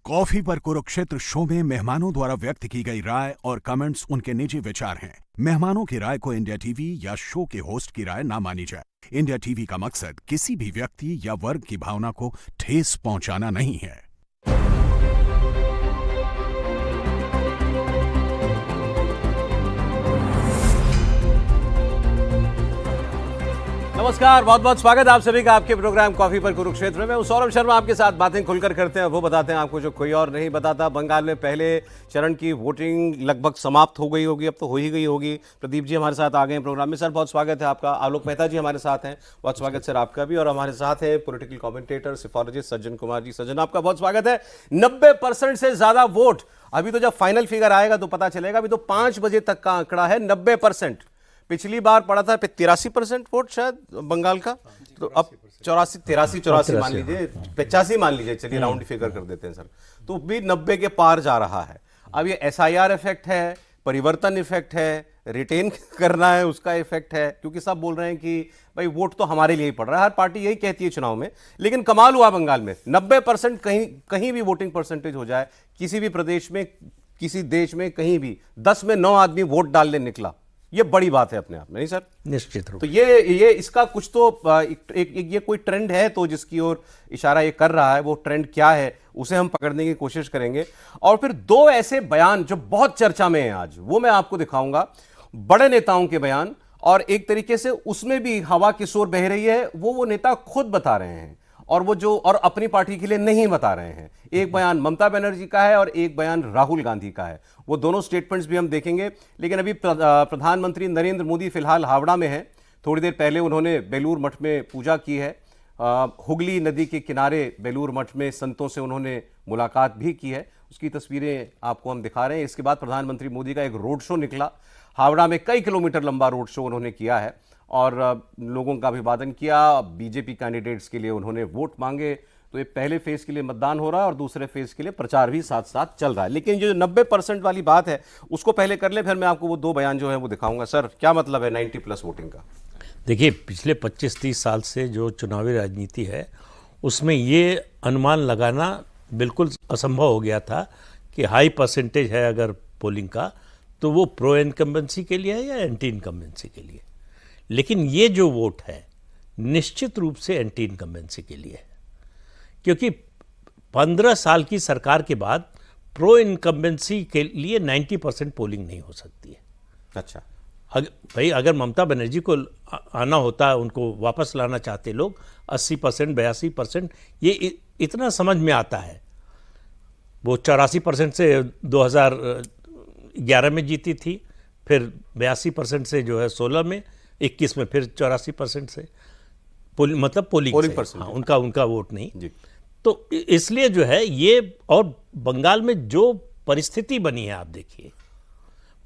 Coffee पर Kurukshetra show में मेहमानों द्वारा व्यक्त की गई राय और कमेंट्स उनके निजी विचार हैं। मेहमानों की राय को इंडिया टीवी या शो के होस्ट की राय ना मानी जाए। इंडिया टीवी का मकसद किसी भी व्यक्ति या वर्ग की भावना को ठेस पहुंचाना नहीं है। नमस्कार, बहुत बहुत स्वागत आप सभी का आपके प्रोग्राम कॉफी पर कुरुक्षेत्र में। सौरभ शर्मा आपके साथ बातें खुलकर करते हैं, वो बताते हैं आपको जो कोई और नहीं बताता। बंगाल में पहले चरण की वोटिंग लगभग समाप्त हो गई होगी, अब तो हो ही गई होगी। प्रदीप जी हमारे साथ आ गए हैं प्रोग्राम में। सर बहुत स्वागत है आपका। आलोक मेहता जी हमारे साथ हैं, बहुत स्वागत सर आपका भी। और हमारे साथ है पॉलिटिकल कमेंटेटर सिफोलॉजिस्ट सज्जन कुमार जी। सज्जन आपका बहुत स्वागत है। 90% से ज्यादा वोट, अभी तो जब फाइनल फिगर आएगा तो पता चलेगा। अभी तो 5 बजे तक का आंकड़ा है 90%। पिछली बार पड़ा था 83% वोट शायद बंगाल का, तो अब 84 मान लीजिए, 85 मान लीजिए, चलिए राउंड फिगर कर देते हैं सर, तो भी 90 के पार जा रहा है। अब ये एसआईआर इफेक्ट है, परिवर्तन इफेक्ट है, रिटेन करना है उसका इफेक्ट है, क्योंकि सब बोल रहे हैं कि भाई वोट तो हमारे लिए ही पड़ रहा है। हर पार्टी यही कहती है चुनाव में। लेकिन कमाल हुआ बंगाल में 90% कहीं भी वोटिंग परसेंटेज हो जाए, किसी भी प्रदेश में, किसी देश में, कहीं भी 10 में 9 आदमी वोट डालने निकला, ये बड़ी बात है अपने आप में, नहीं सर? निश्चित रूप। तो ये इसका कुछ तो ये कोई ट्रेंड है तो जिसकी ओर इशारा ये कर रहा है, वो ट्रेंड क्या है उसे हम पकड़ने की कोशिश करेंगे। और फिर 2 ऐसे बयान जो बहुत चर्चा में हैं आज, वो मैं आपको दिखाऊंगा। बड़े नेताओं के बयान, और एक तरीके से उसमें भी हवा किस ओर बह रही है वो नेता खुद बता रहे हैं, और अपनी पार्टी के लिए नहीं बता रहे हैं। एक बयान ममता बनर्जी का है और एक बयान राहुल गांधी का है। वो दोनों स्टेटमेंट्स भी हम देखेंगे। लेकिन अभी प्रधानमंत्री नरेंद्र मोदी फिलहाल हावड़ा में हैं। थोड़ी देर पहले उन्होंने बेलूर मठ में पूजा की है। हुगली नदी के किनारे बेलूर मठ में संतों से उन्होंने मुलाकात भी की है। उसकी तस्वीरें आपको हम दिखा रहे हैं। इसके बाद प्रधानमंत्री मोदी का एक रोड शो निकला। हावड़ा में कई किलोमीटर लंबा रोड शो उन्होंने किया है और लोगों का अभिवादन किया। बीजेपी कैंडिडेट्स के लिए उन्होंने वोट मांगे। तो ये पहले फेज के लिए मतदान हो रहा है और दूसरे फेज के लिए प्रचार भी साथ साथ चल रहा है। लेकिन जो 90% वाली बात है उसको पहले कर ले, फिर मैं आपको वो 2 बयान जो है वो दिखाऊंगा। सर क्या मतलब है 90+ वोटिंग का? देखिए, पिछले 25-30 साल से जो चुनावी राजनीति है उसमें ये अनुमान लगाना बिल्कुल असंभव हो गया था कि हाई परसेंटेज है अगर पोलिंग का तो वो प्रो इनकम्बेंसी के लिए है या एंटी इनकम्बेंसी के लिए। लेकिन ये जो वोट है निश्चित रूप से एंटी इनकम्बेंसी के लिए है, क्योंकि 15 साल की सरकार के बाद प्रो इनकम्बेंसी के लिए 90% पोलिंग नहीं हो सकती है। अच्छा, भाई अगर ममता बनर्जी को आना होता, उनको वापस लाना चाहते लोग, 80%, 82%, ये इतना समझ में आता है। वो 84% से 2011 में जीती थी, फिर 82% से जो है 16 में, 21 में फिर 84% से मतलब पोलिंग से, हाँ, उनका वोट नहीं जी। तो इसलिए जो है ये, और बंगाल में जो परिस्थिति बनी है, आप देखिए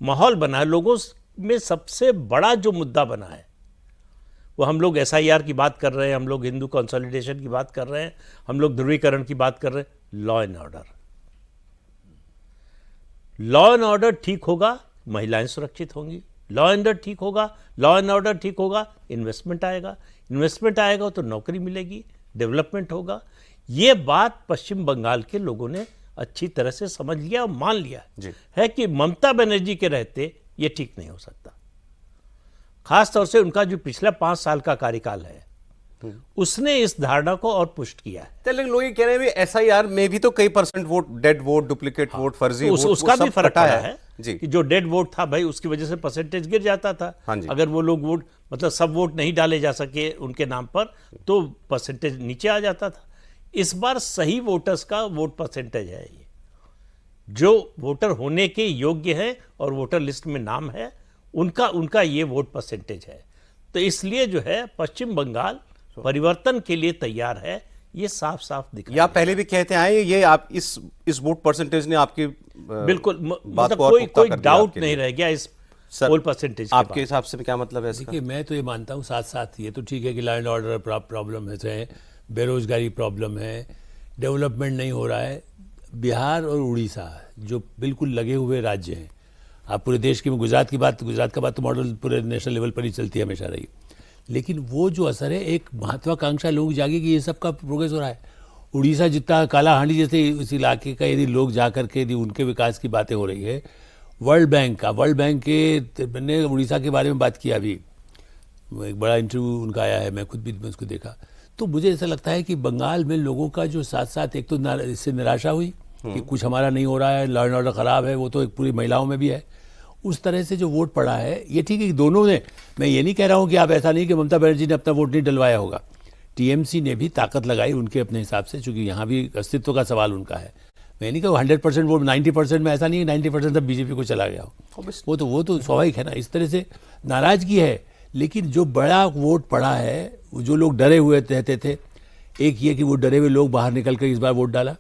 माहौल बना है, लोगों में सबसे बड़ा जो मुद्दा बना है वो, हम लोग एसआईआर की बात कर रहे हैं, हम लोग हिंदू कंसोलिडेशन की बात कर रहे हैं, हम लोग ध्रुवीकरण की बात कर रहे हैं। Law and order, law and order ठीक होगा, महिलाएं सुरक्षित होंगी। लॉ एंड ऑर्डर ठीक होगा, लॉ एंड ऑर्डर ठीक होगा, इन्वेस्टमेंट आएगा, इन्वेस्टमेंट आएगा तो नौकरी मिलेगी, डेवलपमेंट होगा। ये बात पश्चिम बंगाल के लोगों ने अच्छी तरह से समझ लिया और मान लिया है कि ममता बनर्जी के रहते ये ठीक नहीं हो सकता। खास तौर से उनका जो पिछला 5 साल का कार्यकाल है उसने इस धारणा को और पुष्ट किया है। लेकिन लोग ये कह रहे हैं एसआईआर में भी तो कई % vote, dead vote, duplicate vote, फर्जी वोट, उसका भी फर्क पड़ा है जी। कि जो डेड वोट था भाई, उसकी वजह से परसेंटेज गिर जाता था। अगर वो लोग वोट, मतलब सब वोट नहीं डाले जा सके उनके नाम पर, तो परसेंटेज नीचे आ जाता था। इस बार सही वोटर्स का वोट परसेंटेज है ये, जो वोटर होने के योग्य है और वोटर लिस्ट में नाम है, उनका ये वोट परसेंटेज है। तो इसलिए जो है पश्चिम बंगाल परिवर्तन के लिए तैयार है, ये साफ साफ दिख रहा है। या पहले भी कहते आए, ये आप इस वोट परसेंटेज ने आपकी बिल्कुल मतलब कोई डाउट नहीं रह गया इस पोल परसेंटेज। आपके हिसाब से क्या मतलब है इसका? देखिए, मैं तो ये मानता हूँ, साथ साथ ये तो ठीक है कि लॉ एंड ऑर्डर प्रॉब्लम है, बेरोजगारी प्रॉब्लम है, डेवलपमेंट नहीं हो रहा है। बिहार और उड़ीसा जो बिल्कुल लगे हुए राज्य हैं, आप पूरे देश की, गुजरात का बात तो मॉडल पूरे नेशनल लेवल पर ही चलती है, हमेशा रही। लेकिन वो जो असर है, एक महत्वाकांक्षा लोग जागे कि ये सब का प्रोग्रेस हो रहा है, उड़ीसा जितना कालाहांडी जैसे इस इलाके का यदि लोग जा करके यदि उनके विकास की बातें हो रही है, वर्ल्ड बैंक के मैंने उड़ीसा के बारे में बात की अभी, एक बड़ा इंटरव्यू उनका आया है, मैं खुद भी उसको देखा, तो मुझे ऐसा लगता है कि बंगाल में लोगों का जो साथ साथ एक तो इससे निराशा हुई कि कुछ हमारा नहीं हो रहा है, लॉ एंड ऑर्डर खराब है, वो तो एक पूरी महिलाओं में भी है, उस तरह से जो वोट पड़ा है, ये ठीक है कि दोनों ने, मैं ये नहीं कह रहा हूँ कि आप ऐसा नहीं कि ममता बनर्जी ने अपना वोट नहीं डलवाया होगा, टीएमसी ने भी ताकत लगाई उनके अपने हिसाब से, चूंकि यहाँ भी अस्तित्व का सवाल उनका है। मैं नहीं कहूँ 100% वोट, 90% में ऐसा नहीं है 90% तब बीजेपी को चला गया हो, वो तो स्वाभाविक है ना, इस तरह से नाराजगी है। लेकिन जो बड़ा वोट पड़ा है, जो लोग डरे हुए रहते थे, एक ये कि वो डरे हुए लोग बाहर निकल कर इस बार वोट डाला,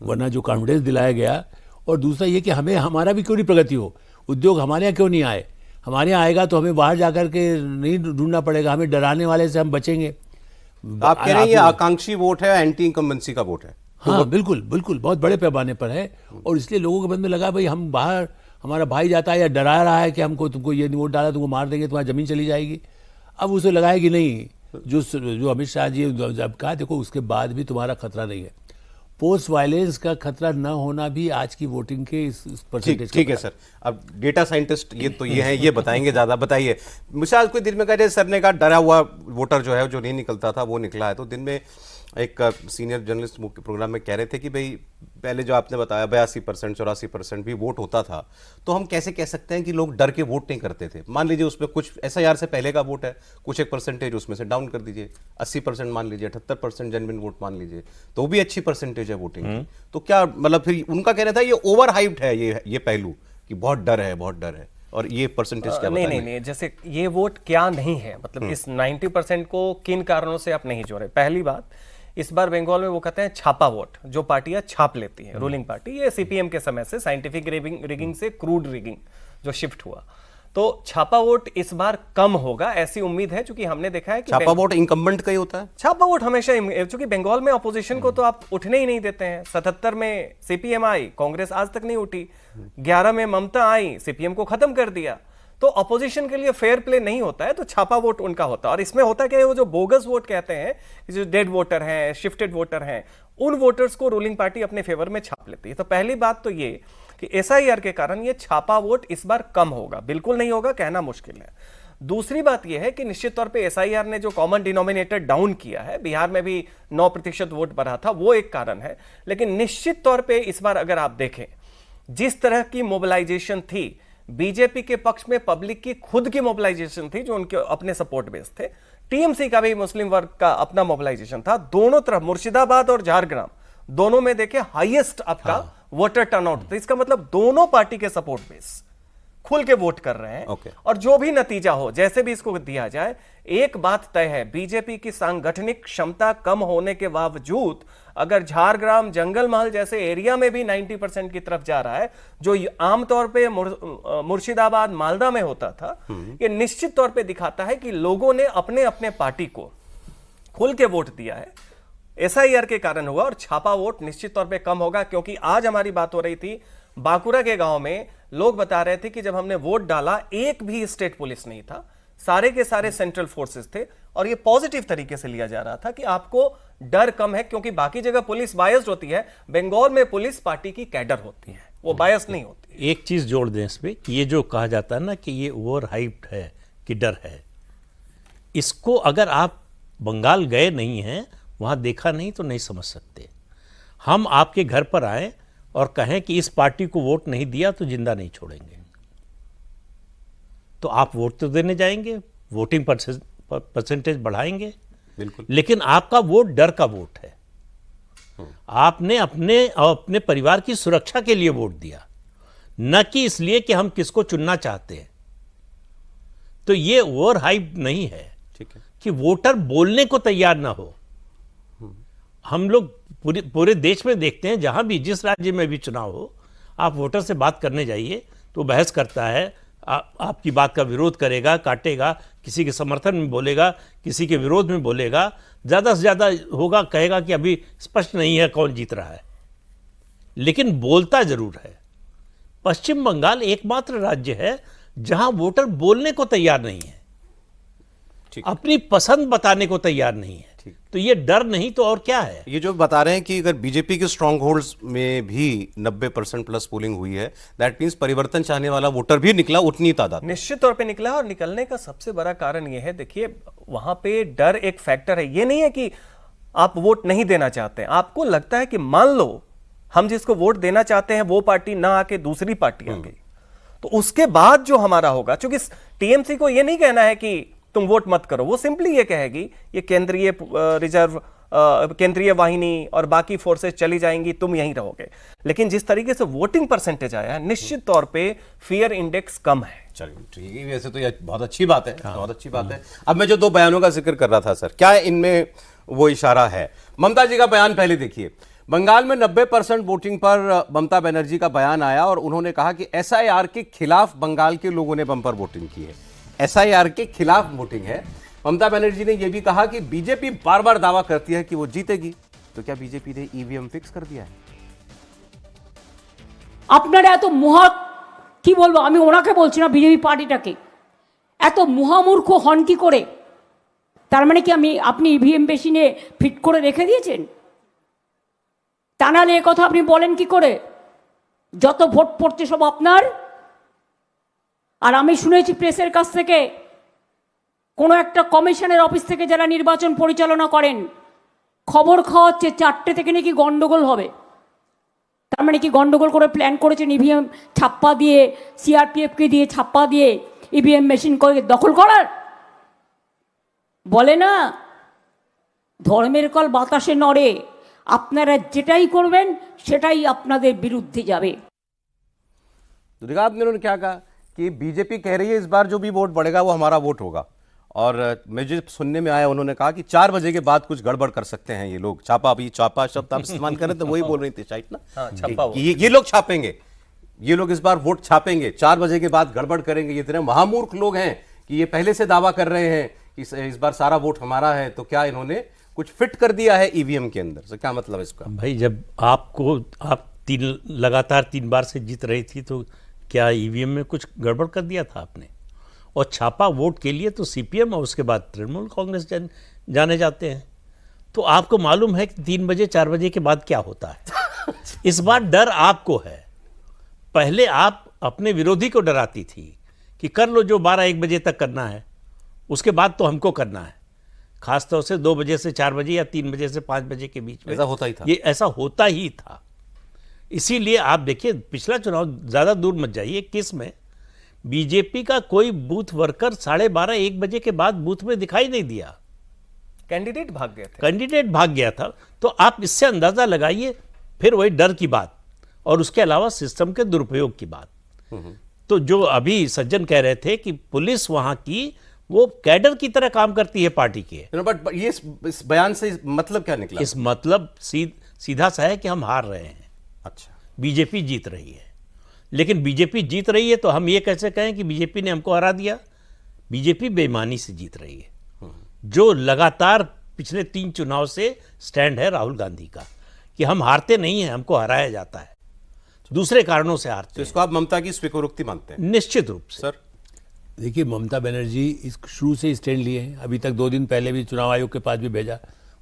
वरना जो कॉन्फिडेंस दिलाया गया, और दूसरा ये कि हमें हमारा भी क्यों नहीं प्रगति हो, उद्योग हमारे यहाँ क्यों नहीं आए, हमारे यहाँ आएगा तो हमें बाहर जाकर के नहीं ढूंढना पड़ेगा, हमें डराने वाले से हम बचेंगे। आप कह रहे हैं ये आकांक्षी वोट है, एंटी इनकम्बेंसी का वोट है? हाँ बिल्कुल बिल्कुल, बहुत बड़े पैमाने पर है, और इसलिए लोगों के मन में लगा भाई हम बाहर, हमारा भाई जाता है या डरा रहा है कि हमको तुमको ये वोट डाला तुमको मार देंगे, तुम्हारी जमीन चली जाएगी। अब उसे लगा है कि नहीं, जो अमित शाह जी जब कहा, देखो उसके बाद भी तुम्हारा खतरा नहीं है, पोस्ट वायलेंस का खतरा न होना भी आज की वोटिंग के इस परसेंटेज। ठीक है सर, अब डेटा साइंटिस्ट ये हैं, ये बताएंगे ज़्यादा। बताइए, मुझे आज कोई दिन में कह रहे सर ने कहा डरा हुआ वोटर जो है, जो नहीं निकलता था वो निकला है, तो दिन में एक सीनियर जर्नलिस्ट मुख्य प्रोग्राम में कह रहे थे कि भाई पहले जो आपने बताया 82% 84% भी वोट होता था, तो हम कैसे कह सकते हैं कि लोग डर के वोट नहीं करते थे? मान लीजिए उसमें कुछ एसआईआर से पहले का वोट है, कुछ एक परसेंटेज उसमें से डाउन कर दीजिए, 80% मान लीजिए, 78% जेन्युइन वोट मान लीजिए, तो भी अच्छी परसेंटेज है वोटिंग की। तो क्या मतलब फिर उनका कहना था ये ओवर हाइप्ड है ये पहलू कि बहुत डर है, और ये परसेंटेज क्या बताएंगे? नहीं, जैसे ये वोट क्या नहीं है, मतलब इस 90% को किन कारणों से आप नहीं जोड़े। पहली बात, इस बार बंगाल में वो कहते हैं छापा वोट, जो पार्टियां छाप लेती हैं, रूलिंग पार्टी, ये सीपीएम के समय से साइंटिफिक रिगिंग से क्रूड रिगिंग जो शिफ्ट हुआ, तो छापा वोट इस बार कम होगा, ऐसी उम्मीद है, क्योंकि हमने देखा है कि छापा वोट इनकम्बेंट का ही होता है। छापा वोट हमेशा, क्योंकि बंगाल में अपोजिशन को तो आप उठने ही नहीं देते हैं। 77 में सीपीएम आई, कांग्रेस आज तक नहीं उठी, 11 में ममता आई, सीपीएम को खत्म कर दिया, तो अपोजिशन के लिए फेयर प्ले नहीं होता है, तो छापा वोट उनका होता है। और इसमें होता क्या है, वो जो बोगस वोट कहते हैं, जो डेड वोटर हैं, शिफ्टेड वोटर हैं, उन वोटर्स को रूलिंग पार्टी अपने फेवर में छाप लेती है। तो पहली बात तो ये कि एसआईआर के कारण ये छापा वोट इस बार कम होगा, बिल्कुल नहीं होगा कहना मुश्किल है। दूसरी बात यह है कि निश्चित तौर पे एसआईआर ने जो कॉमन डिनोमिनेटर डाउन किया है, बिहार में भी 9% वोट बढ़ा था, वो एक कारण है। लेकिन निश्चित तौर पे इस बार अगर आप देखें, जिस तरह की मोबिलाइजेशन थी बीजेपी के पक्ष में, पब्लिक की खुद की मोबिलाइजेशन थी, जो उनके अपने सपोर्ट बेस थे, टीएमसी का भी मुस्लिम वर्ग का अपना मोबिलाइजेशन था, दोनों तरफ, मुर्शिदाबाद और झारग्राम दोनों में देखे हाईएस्ट आपका वोटर टर्नआउट। तो इसका मतलब दोनों पार्टी के सपोर्ट बेस खुल के वोट कर रहे हैं। और जो भी नतीजा हो, जैसे भी इसको दिया जाए, एक बात तय है, बीजेपी की सांगठनिक क्षमता कम होने के बावजूद अगर झारग्राम, जंगल महल जैसे एरिया में भी 90% की तरफ जा रहा है, जो आमतौर पे मुर्शिदाबाद, मालदा में होता था, ये निश्चित तौर पे दिखाता है कि लोगों ने अपने अपने पार्टी को खुल के वोट दिया है। एसआईआर के कारण हुआ, और छापा वोट निश्चित तौर पे कम होगा। क्योंकि आज हमारी बात हो रही थी, बांकुरा के गांव में लोग बता रहे थे कि जब हमने वोट डाला, एक भी स्टेट पुलिस नहीं था, सारे के सारे सेंट्रल फोर्सेस थे, और ये पॉजिटिव तरीके से लिया जा रहा था कि आपको डर कम है, क्योंकि बाकी जगह पुलिस बायस्ड होती है, बंगाल में पुलिस पार्टी की कैडर होती है, वो बायस नहीं होती। एक चीज जोड़ दें इसमें, ये जो कहा जाता है ना कि ये ओवर हाइप्ड है, कि डर है, इसको अगर आप बंगाल गए नहीं हैं, वहां देखा नहीं, तो नहीं समझ सकते। हम आपके घर पर आए और कहें कि इस पार्टी को वोट नहीं दिया तो जिंदा नहीं छोड़ेंगे, तो आप वोट तो देने जाएंगे, वोटिंग परसेंटेज बढ़ाएंगे, बिल्कुल, लेकिन आपका वोट डर का वोट है। आपने अपने परिवार की सुरक्षा के लिए वोट दिया, न कि इसलिए कि हम किसको चुनना चाहते हैं। तो ये ओवर हाइप नहीं है, ठीक है, कि वोटर बोलने को तैयार ना हो। हम लोग पूरे देश में देखते हैं, जहां भी, जिस राज्य में भी चुनाव हो, आप वोटर से बात करने जाइए तो बहस करता है, आपकी बात का विरोध करेगा, काटेगा, किसी के समर्थन में बोलेगा, किसी के विरोध में बोलेगा, ज़्यादा से ज़्यादा होगा कहेगा कि अभी स्पष्ट नहीं है कौन जीत रहा है, लेकिन बोलता जरूर है। पश्चिम बंगाल एकमात्र राज्य है जहां वोटर बोलने को तैयार नहीं है, अपनी पसंद बताने को तैयार नहीं है। तो ये डर नहीं तो और क्या है? ये जो बता रहे हैं कि अगर बीजेपी के स्ट्रॉन्ग होल्ड्स में भी 90% प्लस पोलिंग हुई है, दैट मींस परिवर्तन चाहने वाला वोटर भी निकला उतनी तादाद में। निश्चित तौर पे निकला, और निकलने का सबसे बड़ा कारण यह है, देखिए वहां पे डर एक फैक्टर है। ये नहीं है कि आप वोट नहीं देना चाहते हैं, आपको लगता है कि मान लो हम जिसको वोट देना चाहते हैं वो पार्टी ना आके दूसरी पार्टी आ गई, तो उसके बाद जो हमारा होगा, क्योंकि टीएमसी को ये नहीं कहना है कि तुम वोट मत करो, वो सिंपली ये कहेगी ये केंद्रीय रिजर्व केंद्रीय वाहिनी और बाकी फोर्सेस चली जाएंगी, तुम यहीं रहोगे। लेकिन जिस तरीके से वोटिंग परसेंटेज आया है, निश्चित तौर पे फियर इंडेक्स कम है। चलिए ठीक है, वैसे तो ये बहुत अच्छी बात है, बहुत अच्छी बात है। अब मैं जो दो बयानों का जिक्र कर रहा था सर, क्या इनमें वो इशारा है? ममता जी का बयान पहले देखिए। बंगाल में 90% वोटिंग पर ममता बनर्जी का बयान आया और उन्होंने कहा कि एसआईआर के खिलाफ बंगाल के लोगों ने बंपर वोटिंग की है। एसआईआर के खिलाफ वोटिंग है। ममता बनर्जी ने यह भी कहा कि बीजेपी बार बार दावा करती है कि वो जीतेगी, तो क्या बीजेपी ने ईवीएम फिक्स कर दिया है? আপনারা এত মহা কি বলবো, আমি ওনাকে বলছি না, বিজেপি পার্টিটাকে এত মহামূর্খ হন কি করে? তার মানে কি আপনি ইভিএম মেশিনে ফিট করে রেখে দিয়েছেন? তা নাহলে এ কথা আপনি বলেন কি করে? যত ভোট পড়ছে সব আপনার। আর আমি শুনেছি প্রেসের কাছ থেকে, কোনো একটা কমিশনের অফিস থেকে যারা নির্বাচন পরিচালনা করেন খবর খাওয়াচ্ছে 4টে থেকে নাকি গন্ডগোল হবে। তার মানে কি গন্ডগোল করে প্ল্যান করেছেন ইভিএম ছাপ্পা দিয়ে, সিআরপিএফকে দিয়ে ছাপ্পা দিয়ে ইভিএম মেশিন করে দখল করার? বলে না ধর্মের কল বাতাসে নড়ে, আপনারা যেটাই করবেন সেটাই আপনাদের বিরুদ্ধে যাবে। तो देखा आपने उन्होंने क्या कहा कि बीजेपी कह रही है इस बार जो भी वोट बढ़ेगा वो हमारा वोट होगा। और मुझे सुनने में आया, उन्होंने कहा कि 4 बजे के बाद कुछ गड़बड़ कर सकते हैं ये लोग। छापा, अभी छापा शब्द आप इस्तेमाल करें तो वही बोल रही थी शायद ना, छापा कि ये लोग छापेंगे, ये लोग इस बार वोट छापेंगे, 4 बजे के बाद गड़बड़ करेंगे। ये इतने महामूर्ख लोग हैं कि ये पहले से दावा कर रहे हैं कि इस बार सारा वोट हमारा है। तो क्या इन्होंने कुछ फिट कर दिया है ईवीएम के अंदर? तो क्या मतलब है इसका? भाई जब आप लगातार 3 बार से जीत रही थी तो क्या ईवीएम में कुछ गड़बड़ कर दिया था आपने? और छापा वोट के लिए तो सीपीएम और उसके बाद तृणमूल कांग्रेस जाने जाते हैं। तो आपको मालूम है कि 3 बजे 4 बजे के बाद क्या होता है। इस बार डर आपको है। पहले आप अपने विरोधी को डराती थी कि कर लो जो 12-1 बजे तक करना है, उसके बाद तो हमको करना है। खासतौर से 2 बजे से 4 बजे या 3 बजे से 5 बजे के बीच में ऐसा होता ही था। ये ऐसा होता ही था। इसीलिए आप देखिए पिछला चुनाव, ज़्यादा दूर मत जाइए, किस में बीजेपी का कोई बूथ वर्कर 12:30-1 बजे के बाद बूथ में दिखाई नहीं दिया। कैंडिडेट भाग गए थे, कैंडिडेट भाग गया था। तो आप इससे अंदाजा लगाइए। फिर वही डर की बात और उसके अलावा सिस्टम के दुरुपयोग की बात। तो जो अभी सज्जन कह रहे थे कि पुलिस वहां की वो कैडर की तरह काम करती है पार्टी के, बट ये इस बयान से मतलब क्या निकला? इस मतलब सीधा सा है कि हम हार रहे हैं। अच्छा, बीजेपी जीत रही है। लेकिन बीजेपी जीत रही है तो हम ये कैसे कहें कि बीजेपी ने हमको हरा दिया? बीजेपी बेईमानी से जीत रही है। जो लगातार पिछले 3 चुनाव से स्टैंड है राहुल गांधी का कि हम हारते नहीं हैं, हमको हराया जाता है, दूसरे कारणों से हारते तो इसको आप ममता की स्वीकारोक्ति मानते हैं? निश्चित रूप से। सर देखिए, ममता बनर्जी इस शुरू से स्टैंड लिए हैं। अभी तक 2 दिन पहले भी चुनाव आयोग के पास भी भेजा।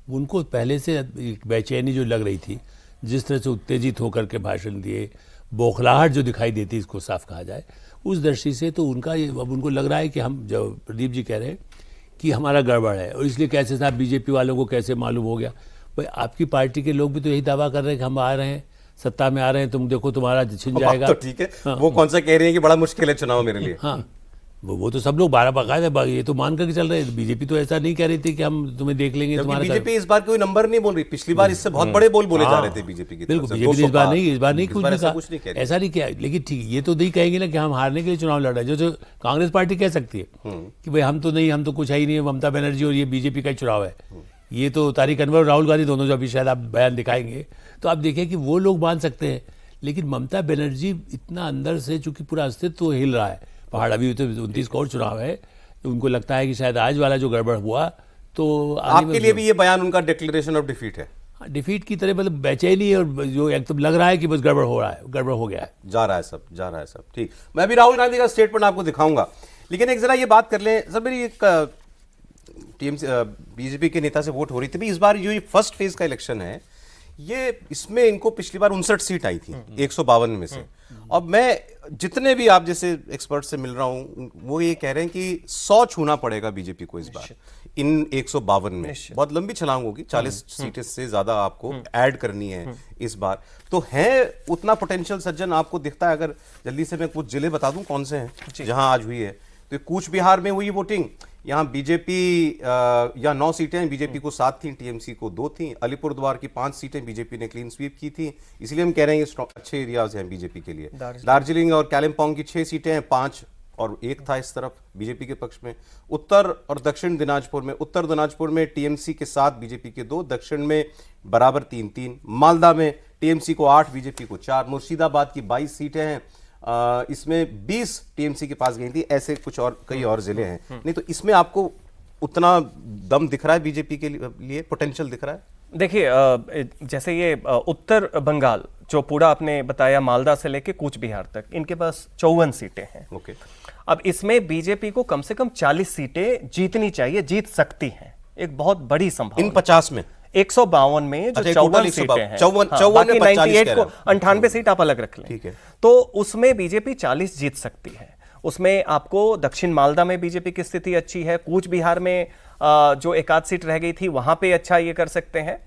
उनको पहले से बेचैनी जो लग रही थी, जिस तरह से उत्तेजित होकर के भाषण दिए, बौखलाहट जो दिखाई देती है, इसको साफ कहा जाए, उस दृष्टि से तो उनका अब उनको लग रहा है कि हम, जो प्रदीप जी कह रहे हैं कि हमारा गड़बड़ है, और इसलिए कैसे साहब बीजेपी वालों को कैसे मालूम हो गया? भाई आपकी पार्टी के लोग भी तो यही दावा कर रहे हैं कि हम आ रहे हैं, सत्ता में आ रहे हैं, तुम देखो तुम्हारा छिन जाएगा। तो ठीक है। हाँ, वो कौन सा कह रहे हैं कि बड़ा मुश्किल है चुनाव मेरे लिए? हाँ, वो तो सब लोग 12 बकायदा ये तो मान करके चल रहे हैं। बीजेपी तो ऐसा नहीं कह रही थी कि हम तुम्हें देख लेंगे तुम्हारा। बीजेपी इस बार कोई नंबर नहीं बोल रही, पिछली बार इससे बहुत बड़े बोले जा रहे थे बीजेपी की। बिल्कुल, बीजेपी इस बार नहीं कुछ नहीं कहा, ऐसा नहीं किया। लेकिन ठीक, ये तो नहीं कहेंगे ना कि हम हारने के लिए चुनाव लड़ रहे हैं, जो कांग्रेस पार्टी कह सकती है कि भाई हम तो नहीं, हम तो कुछ है ही नहीं है, ममता बनर्जी और ये बीजेपी का चुनाव है। ये तो तारिक अनवर और राहुल गांधी दोनों, जो अभी शायद आप बयान दिखाएंगे तो आप देखिए कि वो लोग मान सकते हैं। लेकिन ममता बनर्जी इतना अंदर से, चूंकि पूरा अस्तित्व हिल रहा है, पहाड़ अभी तो 29 का और चुनाव है, तो उनको लगता है कि शायद आज वाला जो गड़बड़ हुआ तो आपके लिए भी ये बयान उनका डिक्लेरेशन ऑफ डिफीट है? डिफीट की तरह, मतलब बेचैनी और जो एकदम लग रहा है कि बस गड़बड़ हो रहा है, गड़बड़ हो गया है, जा रहा है सब। ठीक, मैं भी राहुल गांधी का स्टेटमेंट आपको दिखाऊंगा, लेकिन एक जरा ये बात कर लें सर। मेरी एक टीएमसी बीजेपी के नेता से वोट हो रही थी, इस बार जो ये फर्स्ट फेज का इलेक्शन है, ये इसमें इनको पिछली बार 59 सीट आई थी 152 में से। अब मैं जितने भी आप जैसे एक्सपर्ट से मिल रहा हूं, वो ये कह रहे हैं कि 100 छूना पड़ेगा बीजेपी को इस बार इन 152 में। बहुत लंबी छलांग होगी, 40 सीटें से ज्यादा आपको ऐड करनी है इस बार। तो है उतना पोटेंशियल सज्जन आपको दिखता है? अगर जल्दी से मैं कुछ जिले बता दूं कौन से हैं जहां आज हुई है, तो कूच बिहार में हुई वोटिंग, यहाँ बीजेपी या 9 सीटें बीजेपी को 7 थी, टीएमसी को 2 थी। अलीपुरद्वार की 5 सीटें बीजेपी ने क्लीन स्वीप की थी, इसलिए हम कह रहे हैं ये अच्छे एरियाज हैं बीजेपी के लिए। दार्जिलिंग और कालिम्पोंग की 6 सीटें हैं, 5 और 1 था इस तरफ बीजेपी के पक्ष में। उत्तर और दक्षिण दिनाजपुर में, उत्तर दिनाजपुर में टीएमसी के 7, बीजेपी के 2, दक्षिण में बराबर 3-3। मालदा में टीएमसी को 8, बीजेपी को 4। मुर्शिदाबाद की 22 सीटें हैं, इसमें 20 टीएमसी के पास गई थी। ऐसे कुछ और कई और जिले हैं। नहीं तो इसमें आपको उतना दम दिख रहा है बीजेपी के लिए, पोटेंशियल दिख रहा है? देखिए, जैसे ये उत्तर बंगाल जो पूरा आपने बताया, मालदा से लेके कूच बिहार तक, इनके पास 54 सीटें हैं। ओके। अब इसमें बीजेपी को कम से कम 40 सीटें जीतनी चाहिए, जीत सकती हैं, एक बहुत बड़ी संभावना। इन 50 में 152 में जो 54 सीटें हैं, बाकी 98 को 98 सीट आप अलग रख लें, ठीक है, तो उसमें बीजेपी 40 जीत सकती है। उसमें आपको दक्षिण मालदा में बीजेपी की स्थिति अच्छी है, कूच बिहार में जो 1 सीट रह गई थी वहां पे अच्छा ये कर सकते हैं,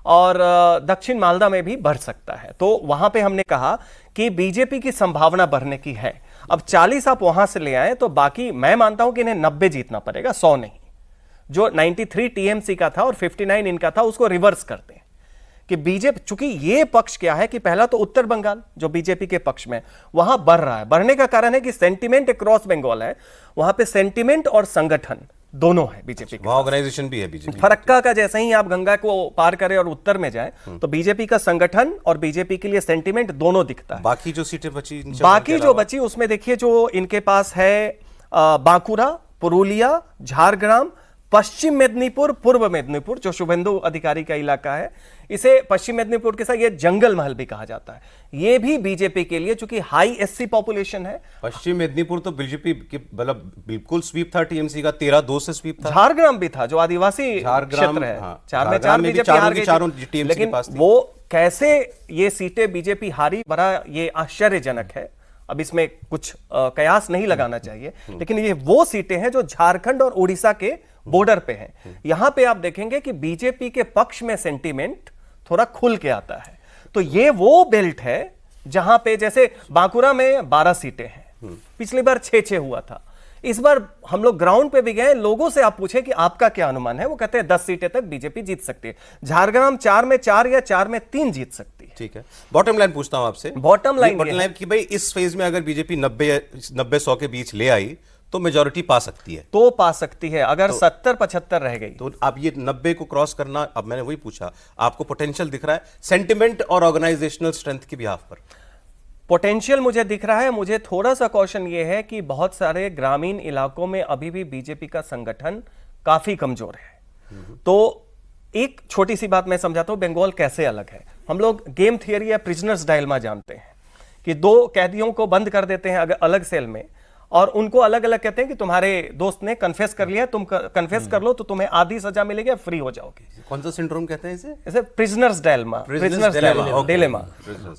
और दक्षिण मालदा में भी बढ़ सकता है। तो वहां पे हमने कहा कि बीजेपी की संभावना बढ़ने की है। अब 40 आप वहां से ले आए तो बाकी मैं मानता हूं कि इन्हें 90 जीतना पड़ेगा, 100 नहीं। जो 93 टीएमसी का था और 59 इनका था, उसको रिवर्स करते हैं कि बीजेपी, चूंकि ये पक्ष क्या है कि पहला तो उत्तर बंगाल जो बीजेपी के पक्ष में वहां बढ़ रहा है। बढ़ने का कारण है कि सेंटिमेंट अक्रॉस बंगाल है, वहां पे सेंटिमेंट और संगठन दोनों है बीजेपी के, ऑर्गेनाइजेशन भी है बीजेपी। फरक्का का जैसे ही आप गंगा को पार करें और उत्तर में जाएं तो बीजेपी का संगठन और बीजेपी के लिए सेंटिमेंट दोनों दिखता है। बाकी जो सीटें बची, बाकी जो बची उसमें देखिए जो इनके पास है बांकुरा, पुरुलिया, झारग्राम, पश्चिम मेदिनीपुर, पूर्व मेदिनीपुर जो शुभेंदु अधिकारी का इलाका है, इसे पश्चिम मेदिनीपुर के साथ ये जंगल महल भी कहा जाता है। ये भी बीजेपी के लिए, चूंकि हाई एससी पॉपुलेशन है। पश्चिम मेदिनीपुर तो बीजेपी के मतलब बिल्कुल स्वीप था टीएमसी का, 13-2 से स्वीप था। झारग्राम भी था जो आदिवासी क्षेत्र है, 4 में 4 बीजेपी हार गई, लेकिन वो कैसे ये सीटें बीजेपी हारी, बड़ा ये आश्चर्यजनक है। अब इसमें कुछ कयास नहीं लगाना चाहिए, लेकिन ये वो सीटें हैं जो झारखंड और उड़ीसा के बॉर्डर पे हैं। यहां पे आप देखेंगे कि बीजेपी के पक्ष में सेंटीमेंट थोड़ा खुल के आता है। तो ये वो बेल्ट है जहां पे, जैसे बांकुरा में 12 सीटें हैं, पिछली बार 6-6 हुआ था। इस बार हम लोग ग्राउंड पे भी गए, लोगों से आप पूछे कि आपका क्या अनुमान है, वो कहते हैं 10 सीटें तक बीजेपी जीत सकती है। झारग्राम 4 में 4 या 4 में 3 जीत सकती है। ठीक है, बॉटम लाइन पूछता हूं आपसे। बॉटम लाइन कि भाई इस फेज में अगर बीजेपी 90-100 के बीच ले आई तो मेजॉरिटी पा सकती है, तो पा सकती है। अगर 70-75 रह गई तो अब ये 90 को क्रॉस करना, अब मैंने वही पूछा, आपको पोटेंशियल दिख रहा है सेंटिमेंट और ऑर्गेनाइजेशनल स्ट्रेंथ की बिहाफ पर? पोटेंशियल मुझे दिख रहा है। मुझे थोड़ा सा क्वेश्चन ये है कि बहुत सारे ग्रामीण इलाकों में अभी भी बीजेपी का संगठन काफी कमजोर है। तो एक छोटी सी बात मैं समझाता हूं, बंगाल कैसे अलग है। हम लोग गेम थियरी या प्रिजनर्स डायलेमा जानते हैं कि 2 कैदियों को बंद कर देते हैं अगर अलग सेल में, और उनको अलग अलग कहते हैं कि तुम्हारे दोस्त ने कन्फेस कर लिया, तुम कन्फेस कर लो तो तुम्हें आधी सजा मिलेगी, फ्री हो जाओगे। कौन सा सिंड्रोम कहते हैं इसे? Prisoners dilemma, dilemma.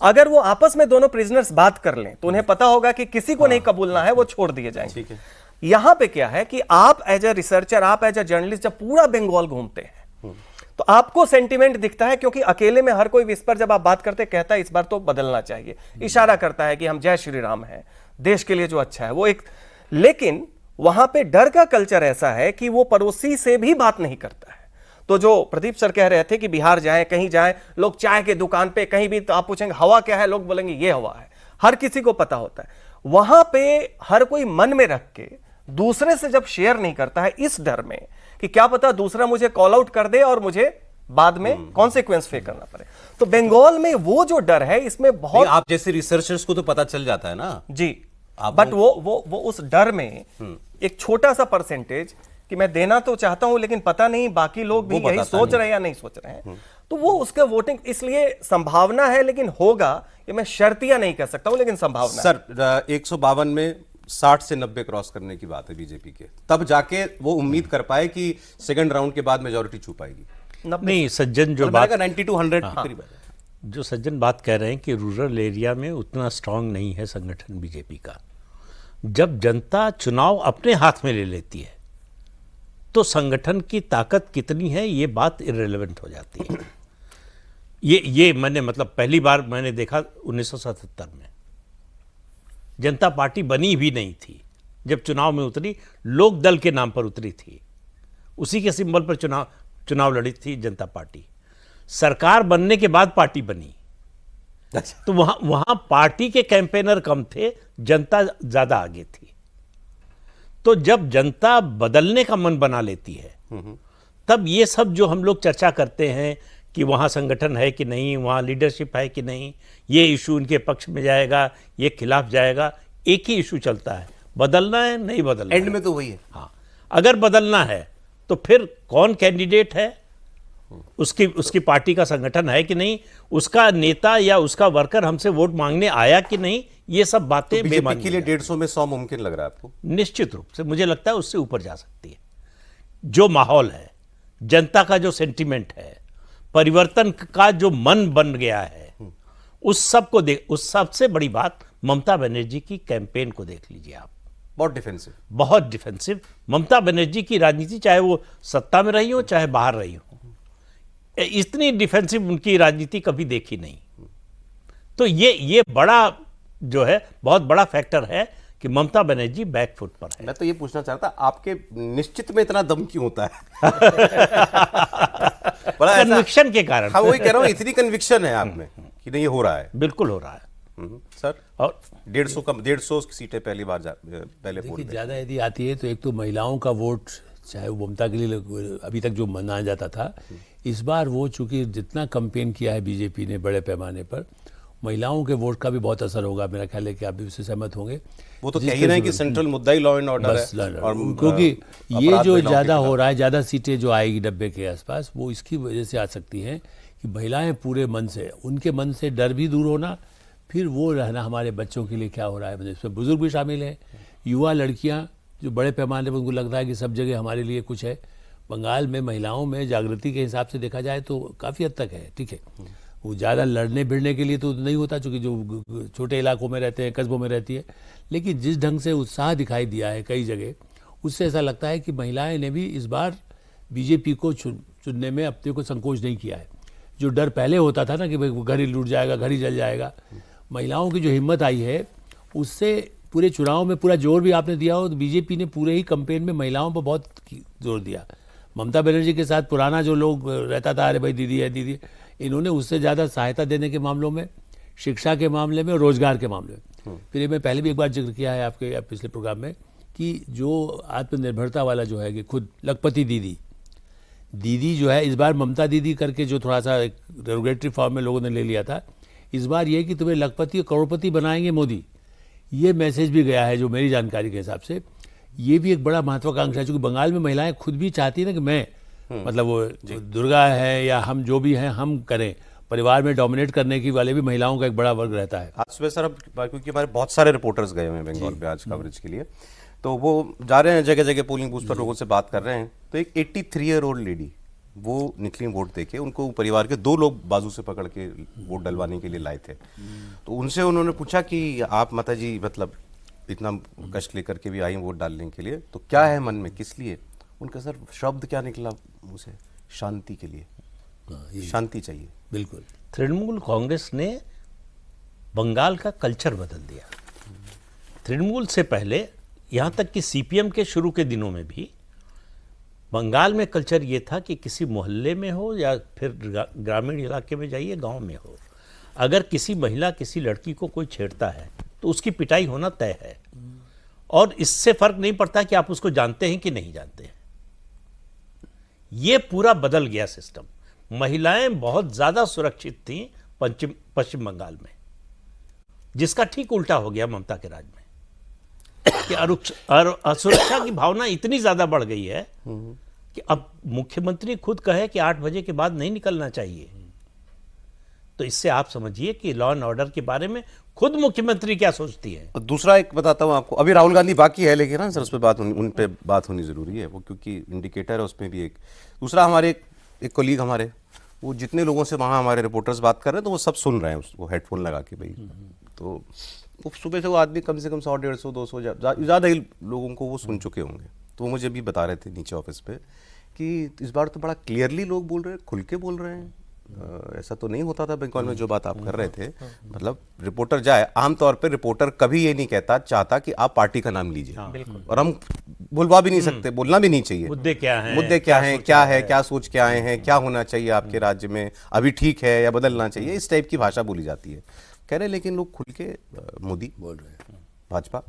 अगर वो आपस में दोनों प्रिजनर्स बात कर लें तो उन्हें पता होगा कि किसी को नहीं कबूलना है, वो छोड़ दिए जाएंगे। यहां पे क्या है कि आप एज ए रिसर्चर, आप एज ए जर्नलिस्ट जब पूरा बंगाल घूमते हैं तो आपको सेंटिमेंट दिखता है, क्योंकि अकेले में हर कोई विस्पर जब आप बात करते कहता है इस बार तो बदलना चाहिए, इशारा करता है कि हम जय श्री राम हैं, देश के लिए जो अच्छा है वो एक। लेकिन वहां पे डर का कल्चर ऐसा है कि वो पड़ोसी से भी बात नहीं करता है। तो जो प्रदीप सर कह रहे थे कि बिहार जाएं, कहीं जाएं, लोग चाय के दुकान पे कहीं भी, तो आप पूछेंगे हवा क्या है, लोग बोलेंगे ये हवा है। हर किसी को पता होता है। वहां पे हर कोई मन में रख के दूसरे से जब शेयर नहीं करता है, इस डर में कि क्या पता दूसरा मुझे कॉल आउट कर दे और मुझे बाद में कॉन्सिक्वेंस फेस करना पड़े। तो बंगाल में वो जो डर है, इसमें बहुत, आप जैसे रिसर्चर्स को तो पता चल जाता है ना जी, बट वो उस डर में एक छोटा सा परसेंटेज कि मैं देना तो चाहता हूं लेकिन पता नहीं बाकी लोग भी यही सोच रहे हैं या नहीं सोच रहे हैं, तो वो उसका वोटिंग, इसलिए संभावना है, लेकिन होगा ये मैं शर्तिया नहीं कह सकता हूं, लेकिन संभावना। सर 152 में 60 से 90 क्रॉस करने की बात है बीजेपी के, तब जाके वो उम्मीद कर पाए कि सेकंड राउंड के बाद मेजोरिटी छू पाएगी। नहीं, सज्जन जो बात 90 to 100 के करीब है। जो सज्जन बात कह रहे हैं कि रूरल एरिया में उतना स्ट्रांग नहीं है संगठन बीजेपी का। जब जनता चुनाव अपने हाथ में ले लेती है तो संगठन की ताकत कितनी है ये बात इररिलेवेंट हो जाती है। ये मैंने मतलब पहली बार मैंने देखा 1977 में जनता पार्टी बनी भी नहीं थी, जब चुनाव में उतरी लोक दल के नाम पर उतरी थी, उसी के सिंबल पर चुनाव लड़ी थी जनता पार्टी। सरकार बनने के बाद पार्टी बनी, तो वहां पार्टी के कैंपेनर कम थे, जनता ज्यादा आगे थी। तो जब जनता बदलने का मन बना लेती है तब ये सब जो हम लोग चर्चा करते हैं कि वहाँ संगठन है कि नहीं, वहाँ लीडरशिप है कि नहीं, ये इशू इनके पक्ष में जाएगा, ये खिलाफ जाएगा, एक ही इशू चलता है, बदलना है नहीं बदलना। एंड में तो वही है। हाँ, अगर बदलना है तो फिर कौन कैंडिडेट है, उसकी पार्टी का संगठन है कि नहीं, उसका नेता या उसका वर्कर हमसे वोट मांगने आया कि नहीं, ये सब बातें तो बीजेपी बेमानी के लिए 150 में 100 मुमकिन लग रहा है आपको? निश्चित रूप से मुझे लगता है उससे ऊपर जा सकती है। जो माहौल है, जनता का जो सेंटिमेंट है, परिवर्तन का जो मन बन गया है, उस सबसे बड़ी बात ममता बनर्जी की कैंपेन को देख लीजिए आप। बहुत डिफेंसिव, बहुत डिफेंसिव। ममता बनर्जी की राजनीति, चाहे वो सत्ता में रही हो चाहे बाहर रही हो, इतनी डिफेंसिव उनकी राजनीति कभी देखी नहीं। तो ये बड़ा जो है, बहुत बड़ा फैक्टर है कि ममता बनर्जी बैकफुट पर है। मैं तो ये पूछना चाहता, आपके निश्चित में इतना दम क्यों होता है? बड़ा कन्विक्शन के कारण। हाँ, वही कह रहा हूँ, इतनी कन्विक्शन है आप में कि नहीं ये हो रहा है। बिल्कुल हो रहा है सर। और 150 सीटें पहले वोट ज़्यादा यदि आती है तो एक तो महिलाओं का वोट, चाहे वो ममता के लिए अभी तक जो माना जाता था, इस बार वो चूंकि जितना कैंपेन किया है बीजेपी ने बड़े पैमाने पर, महिलाओं के वोट का भी बहुत असर होगा। मेरा ख्याल है कि आप भी उससे सहमत होंगे। वो तो कह ही रहे हैं कि सेंट्रल मुद्दा ही लॉ एंड ऑर्डर है, और क्योंकि ये जो ज़्यादा हो रहा है, ज़्यादा सीटें जो आएगी 90 के आसपास, वो इसकी वजह से आ सकती हैं कि महिलाएं पूरे मन से, उनके मन से डर भी दूर होना, फिर वो रहना हमारे बच्चों के लिए क्या हो रहा है, मतलब इसमें बुजुर्ग भी शामिल है, युवा लड़कियाँ जो बड़े पैमाने पर उनको लगता है कि सब जगह हमारे लिए कुछ है। बंगाल में महिलाओं में जागृति के हिसाब से देखा जाए तो काफ़ी हद तक है, ठीक है। वो ज़्यादा लड़ने भिड़ने के लिए तो नहीं होता, चूँकि जो छोटे इलाकों में रहते हैं, कस्बों में रहती है, लेकिन जिस ढंग से उत्साह दिखाई दिया है कई जगह, उससे ऐसा लगता है कि महिलाएं ने भी इस बार बीजेपी को चुनने में अपने को संकोच नहीं किया है। जो डर पहले होता था ना कि भाई घर ही लूट जाएगा, घर ही जल जाएगा, महिलाओं की जो हिम्मत आई है उससे पूरे चुनाव में पूरा जोर भी आपने दिया हो, तो बीजेपी ने पूरे ही कैंपेन में महिलाओं पर बहुत जोर दिया। ममता बनर्जी के साथ पुराना जो लोग रहता था, अरे भाई दीदी है दीदी, इन्होंने उससे ज़्यादा सहायता देने के मामलों में, शिक्षा के मामले में और रोजगार के मामले में। फिर मैं पहले भी एक बार जिक्र किया है आपके पिछले प्रोग्राम में कि जो आत्मनिर्भरता वाला जो है कि खुद लखपति दीदी जो है, इस बार ममता दीदी करके जो थोड़ा सा एक डेरोगेटरी फॉर्म में लोगों ने ले लिया था, इस बार ये कि तुम्हें लखपति और करोड़पति बनाएंगे मोदी, ये मैसेज भी गया है जो मेरी जानकारी के हिसाब से। ये भी एक बड़ा महत्वाकांक्षा है, क्योंकि बंगाल में महिलाएं खुद भी चाहती है ना कि मैं मतलब वो दुर्गा है या हम जो भी हैं हम करें, परिवार में डोमिनेट करने की वाले भी महिलाओं का एक बड़ा वर्ग रहता है। आज सुबह सर, अब क्योंकि हमारे बहुत सारे रिपोर्टर्स गए हुए हैं बंगाल पे आज कवरेज के लिए, तो वो जा रहे हैं जगह जगह पोलिंग बूथ पर, लोगों से बात कर रहे हैं, तो एक 83 ईयर ओल्ड लेडी वो निकली वोट देके, उनको परिवार के 2 लोग बाजू से पकड़ के वोट डलवाने के लिए लाए थे। तो उनसे उन्होंने पूछा कि आप माता जी मतलब इतना कष्ट लेकर के भी आई वोट डालने के लिए, तो क्या है मन में, किस लिए? उनका सर शब्द क्या निकला मुंह से? शांति के लिए, शांति चाहिए। बिल्कुल। तृणमूल कांग्रेस ने बंगाल का कल्चर बदल दिया। तृणमूल से पहले यहाँ तक कि सीपीएम के शुरू के दिनों में भी बंगाल में कल्चर ये था कि किसी मोहल्ले में हो या फिर ग्रामीण इलाके में जाइए, गांव में हो, अगर किसी महिला किसी लड़की को कोई छेड़ता है तो उसकी पिटाई होना तय है, और इससे फर्क नहीं पड़ता कि आप उसको जानते हैं कि नहीं जानते हैं। ये पूरा बदल गया सिस्टम। महिलाएं बहुत ज्यादा सुरक्षित थीं पश्चिम बंगाल में, जिसका ठीक उल्टा हो गया ममता के राज में कि असुरक्षा की भावना इतनी ज्यादा बढ़ गई है कि अब मुख्यमंत्री खुद कहे कि 8 बजे के बाद नहीं निकलना चाहिए। तो इससे आप समझिए कि लॉ एंड ऑर्डर के बारे में खुद मुख्यमंत्री क्या सोचती है। और दूसरा एक बताता हूँ आपको, अभी राहुल गांधी बाकी है लेकिन ना सर उस पर उन पे बात होनी ज़रूरी है, वो क्योंकि इंडिकेटर है उसमें भी एक। दूसरा हमारे एक कोलीग हमारे, वो जितने लोगों से वहाँ हमारे रिपोर्टर्स बात कर रहे हैं तो वो सब सुन रहे हैं उसको हेडफोन लगा के भाई। तो वो सुबह से वो आदमी कम से कम 100, 150, 200 ज़्यादा ही लोगों को वो सुन चुके होंगे। तो वो मुझे भी बता रहे थे नीचे ऑफिस पे कि इस बार तो बड़ा क्लियरली लोग बोल रहे हैं, खुल के बोल रहे हैं। ऐसा तो नहीं होता था बंगाल में जो बात आप कर रहे थे। मतलब रिपोर्टर जाए, आमतौर पे रिपोर्टर कभी ये नहीं चाहता कि आप पार्टी का नाम लीजिए, और हम बुलवा भी नहीं सकते, बोलना भी नहीं चाहिए। मुद्दे क्या हैं, क्या सोच के आए हैं, क्या होना चाहिए आपके राज्य में, अभी ठीक है या बदलना चाहिए, इस टाइप की भाषा बोली जाती है। कह रहे लेकिन लोग खुल के मोदी बोल रहे हैं, भाजपा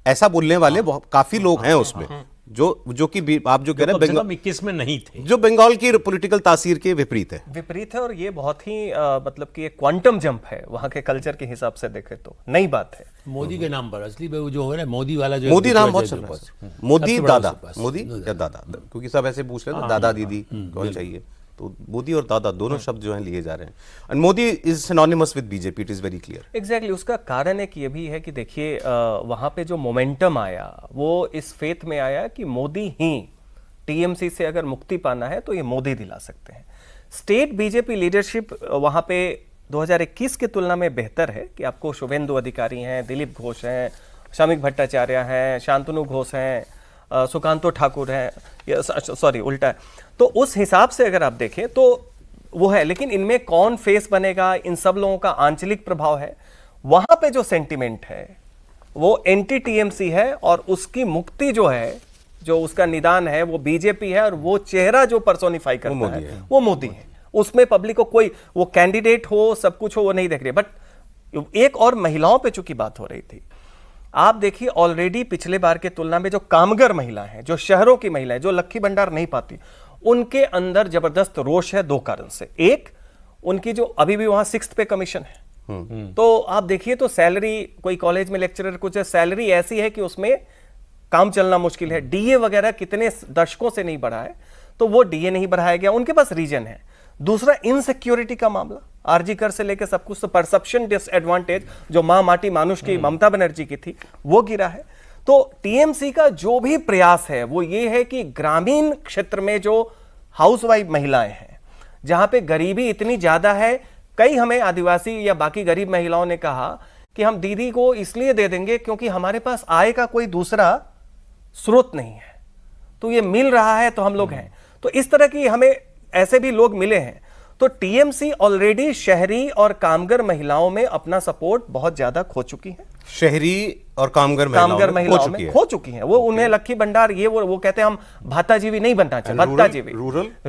ऐसा बोलने वाले काफी लोग हैं उसमें, जो कि आप जो कह रहे हैं 21 में नहीं थे, जो बंगाल की पॉलिटिकल तासीर के विपरीत है। और ये बहुत ही मतलब कि एक क्वांटम जंप है वहां के कल्चर के हिसाब से देखे तो नई बात है। मोदी के नाम पर असली जो हो रहा है मोदी वाला, जो मोदी नाम बहुत चल रहा है, मोदी दादा, मोदी या दादा, क्योंकि सब ऐसे पूछ रहे हैं दादा दीदी कौन चाहिए, तो मोदी और दादा दोनों शब्द जो हैं लिए जा रहे हैं। And Modi is synonymous with BJP, it is very clear. Exactly, उसका कारण एक ये भी है कि देखिए वहां पे जो मोमेंटम आया वो इस फेथ में आया कि मोदी ही टीएमसी से अगर मुक्ति पाना है तो ये मोदी दिला सकते हैं। स्टेट बीजेपी लीडरशिप वहां पे 2021 की तुलना में बेहतर है कि आपको शुभेंदु अधिकारी हैं, दिलीप घोष हैं, शामिक भट्टाचार्य हैं, शांतनु घोष हैं, सुकांतो ठाकुर हैं, सॉरी उल्टा है। तो उस हिसाब से अगर आप देखें तो वो है, लेकिन इनमें कौन फेस बनेगा, इन सब लोगों का आंचलिक प्रभाव है। वहां पे जो सेंटिमेंट है वो एंटी टीएमसी है, और उसकी मुक्ति जो है, जो उसका निदान है वो बीजेपी है, और वो चेहरा जो पर्सोनिफाई करता है वो मोदी है। उसमें पब्लिक को कोई वो कैंडिडेट हो, सब कुछ हो, वो नहीं देख रही। बट एक और महिलाओं पे चूंकि बात हो रही थी, आप देखिए ऑलरेडी पिछले बार के तुलना में जो कामगर महिला है, जो शहरों की महिला है, जो लक्की भंडार नहीं पाती, उनके अंदर जबरदस्त रोष है 2 कारण से। एक, उनकी जो अभी भी वहां 6th पे कमीशन है, तो आप देखिए तो सैलरी, कोई कॉलेज में लेक्चरर कुछ सैलरी ऐसी है कि उसमें काम चलना मुश्किल है। डीए वगैरह कितने दशकों से नहीं बढ़ा है, तो वो डीए नहीं बढ़ाया गया, उनके पास रीजन है। दूसरा, इनसिक्योरिटी का मामला, आरजी कर से लेकर सब कुछ, तो परसेप्शन डिसएडवांटेज जो मां माटी मानुष की ममता बनर्जी की थी वो गिरा है। तो टीएमसी का जो भी प्रयास है वो ये है कि ग्रामीण क्षेत्र में जो हाउसवाइफ महिलाएं हैं, जहां पे गरीबी इतनी ज्यादा है, कई हमें आदिवासी या बाकी गरीब महिलाओं ने कहा कि हम दीदी को इसलिए दे देंगे क्योंकि हमारे पास आय का कोई दूसरा स्रोत नहीं है, तो ये मिल रहा है तो हम लोग हैं। तो इस तरह की हमें ऐसे भी लोग मिले हैं। तो टीएमसी ऑलरेडी शहरी और कामगर महिलाओं में अपना सपोर्ट बहुत ज्यादा खो चुकी है। शहरी और कामगर महिलाओं में खो चुकी है वो। उन्हें लक्की भंडार ये वो कहते हैं हम भाताजीवी नहीं बनना चाहिए, भत्ताजीवी।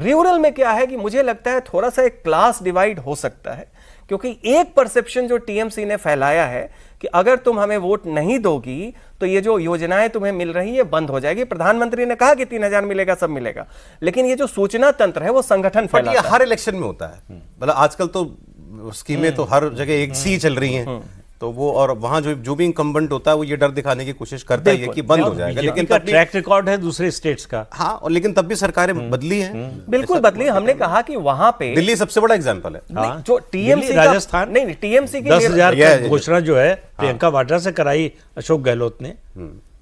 रूरल में क्या है कि मुझे लगता है थोड़ा सा एक क्लास डिवाइड हो सकता है, क्योंकि एक परसेप्शन जो टीएमसी ने फैलाया है कि अगर तुम हमें वोट नहीं दोगी तो ये जो योजनाएं तुम्हें मिल रही है बंद हो जाएगी। प्रधानमंत्री ने कहा कि 3000 मिलेगा, सब मिलेगा, लेकिन ये जो सूचना तंत्र है वो संगठन फैलाता है। हर इलेक्शन में होता है, मतलब आजकल तो स्कीमें तो हर जगह एक सी चल रही हैं, तो वो और वहां जो भी इंकम्बेंट होता है वो ये डर दिखाने की कोशिश करता है कि बंद हो जाएगा, लेकिन का ट्रैक रिकॉर्ड है दूसरे स्टेट्स का। हाँ, और लेकिन तब भी सरकारें बदली हैं, बिल्कुल बदली। हमने कहा कि वहां पे दिल्ली सबसे बड़ा एग्जांपल है। जो टीएमसी, राजस्थान नहीं टीएमसी की 10,000 घोषणा जो है प्रियंका वाड्रा से कराई अशोक गहलोत ने,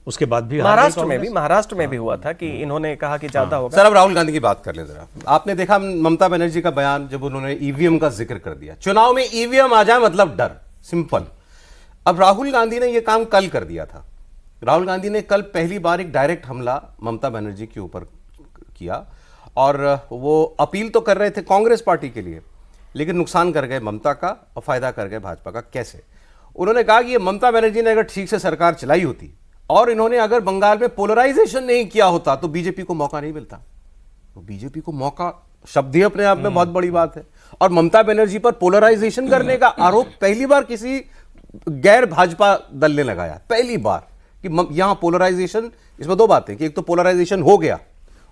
उसके बाद भी महाराष्ट्र में भी हुआ था कि इन्होंने कहा कि ज्यादा होगा। सर अब राहुल गांधी की बात कर ले जरा। आपने देखा ममता बनर्जी का बयान, जब उन्होंने ईवीएम का जिक्र कर दिया, चुनाव में ईवीएम आ जाए मतलब डर, सिंपल। अब राहुल गांधी ने यह काम कल कर दिया था। राहुल गांधी ने कल पहली बार एक डायरेक्ट हमला ममता बनर्जी के ऊपर किया, और वो अपील तो कर रहे थे कांग्रेस पार्टी के लिए, लेकिन नुकसान कर गए ममता का और फायदा कर गए भाजपा का। कैसे? उन्होंने कहा कि ये ममता बनर्जी ने अगर ठीक से सरकार चलाई होती और इन्होंने अगर बंगाल में पोलराइजेशन नहीं किया होता तो बीजेपी को मौका नहीं मिलता। तो बीजेपी को मौका शब्द ही अपने आप में बहुत बड़ी बात है, और ममता बनर्जी पर पोलराइजेशन करने का आरोप पहली बार किसी गैर भाजपा दल ने लगाया, पहली बार कि यहां पोलराइजेशन। इसमें 2 बातें कि एक तो पोलराइजेशन हो गया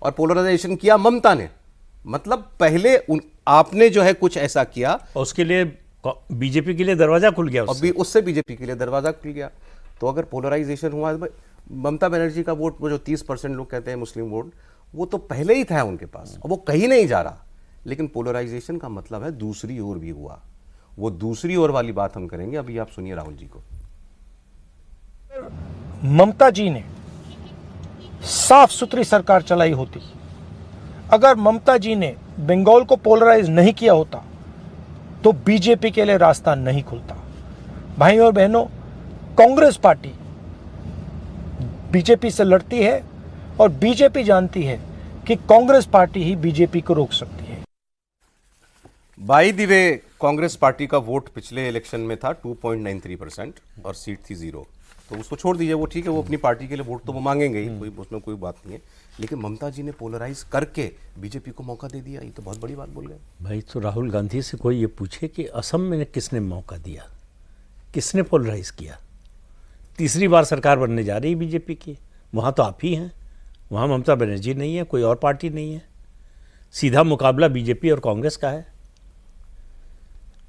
और पोलराइजेशन किया ममता ने, मतलब पहले आपने जो है कुछ ऐसा किया, उसके लिए बीजेपी के लिए दरवाजा खुल गया, उससे बीजेपी के लिए दरवाजा खुल गया। तो अगर पोलराइजेशन हुआ, ममता बनर्जी का वोट, वो जो 30% लोग कहते हैं मुस्लिम वोट, वो तो पहले ही था उनके पास, और वो कहीं नहीं जा रहा। लेकिन पोलराइजेशन का मतलब है दूसरी ओर भी हुआ। वो दूसरी ओर वाली बात हम करेंगे। अभी आप सुनिए राहुल जी को। ममता जी ने साफ सुथरी सरकार चलाई होती, अगर ममता जी ने बंगाल को पोलराइज नहीं किया होता तो बीजेपी के लिए रास्ता नहीं खुलता। भाइयों और बहनों, कांग्रेस पार्टी बीजेपी से लड़ती है और बीजेपी जानती है कि कांग्रेस पार्टी ही बीजेपी को रोक सकती है। By the way, Congress party का वोट पिछले इलेक्शन में था 2.93% और सीट थी 0। तो उसको छोड़ दीजिए, वो ठीक है, वो अपनी पार्टी के लिए वोट तो वो मांगेंगे ही, कोई उसमें कोई बात नहीं है। लेकिन ममता जी ने पोलराइज करके बीजेपी को मौका दे दिया, ये तो बहुत बड़ी बात बोल गए भाई। तो राहुल गांधी से कोई ये पूछे कि असम में किसने मौका दिया, किसने पोलराइज किया? तीसरी बार सरकार बनने जा रही है बीजेपी की, वहाँ तो आप ही हैं, वहाँ ममता बनर्जी नहीं है, कोई और पार्टी नहीं है, सीधा मुकाबला बीजेपी और कांग्रेस का है।